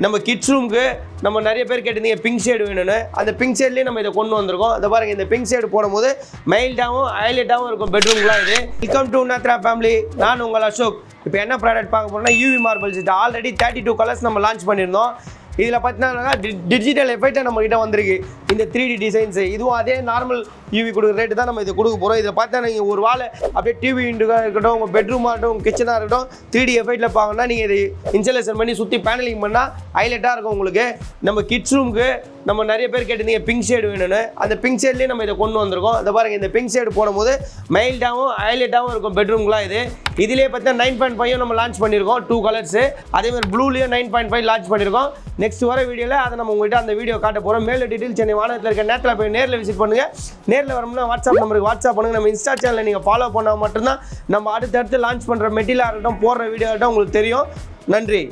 நம்ம கிட்ஸ் ரூமுக்கு நம்ம நிறைய பேர் கேட்டிருந்தீங்க பிங்க் ஷேடு வேணும்னு. அந்த பிங்க் ஷேட்லேயே நம்ம இதை கொண்டு வந்திருக்கோம். அதை பாருங்கள், இந்த பிங்க் ஷேடு போடும்போது மைல்டாகவும் ஹைலைட்டாகவும் இருக்கும் பெட்ரூம்லாம். இது வெல்கம் டு நத்ரா ஃபேமிலி. நான் உங்கள் அசோக். இப்போ என்ன ப்ராடக்ட் பார்க்க போகிறோம்னா யூவி மார்பிள்ஸ். இது ஆல்ரெடி 32 கலர்ஸ் நம்ம லான்ச் பண்ணியிருந்தோம். இதில் பார்த்தீங்கன்னா டிஜிட்டல் எஃபெக்டாக நம்மகிட்ட வந்திருக்கு. இந்த 3D டிசைன்ஸு இதுவும் அதே நார்மல் யூவி கொடுக்குற ரேட்டு தான் நம்ம இதை கொடுக்க போகிறோம். இதில் பார்த்தா நீங்கள் ஒரு வாழை அப்படியே டிவி விண்டோவாக இருக்கட்டும், உங்கள் பெட்ரூமாக இருக்கட்டும், உங்கள் கிச்சனாக இருக்கட்டும், 3D எஃபெக்டில் பார்க்கணுன்னா நீங்கள் இதை இன்ஸ்டலேஷன் பண்ணி சுற்றி பேனலிங் பண்ணால் ஹைலைட்டாக இருக்கும் உங்களுக்கு. நம்ம கிட்ஸ் ரூமுக்கு நம்ம நிறைய பேர் கேட்டிருந்தீங்க பிங்க் ஷேடு வேணும்னு. அந்த பிங்க் ஷேட்லேயே நம்ம இதை கொண்டு வந்திருக்கோம். அதை பாருங்கள், இந்த பிங்க் ஷேடு போடும்போது மைல்டாகவும் ஹைலைட்டாகவும் இருக்கும் பெட்ரூம்லாம். இதிலே பார்த்தீங்கன்னா 9.5 நம்ம லான்ச் பண்ணியிருக்கோம், 2 கலர்ஸு. அதேமாதிரி ப்ளூலேயும் 9.5 லான்ச் பண்ணியிருக்கோம். நெக்ஸ்ட் வர வீடியோவில் அதை நம்ம உங்கள்கிட்ட அந்த வீடியோ காட்ட போகிறோம். மேலே டீட்டெயில் சென்னை வானத்தில் இருக்க நேரத்தில் போய் நேரில் விசிட் பண்ணுங்கள். நேரில் வரணும்னா வாட்ஸ்அப் நம்பருக்கு வாட்ஸ்அப் பண்ணுங்கள். நம்ம இன்ஸ்டா சேனலில் நீங்கள் ஃபாலோ பண்ணால் மட்டும்தான் நம்ம அடுத்தடுத்து லான்ச் பண்ணுற மெட்டீரியலாக இருக்கட்டும், போடுற வீடியோ ஆகட்டும் உங்களுக்கு தெரியும். நன்றி.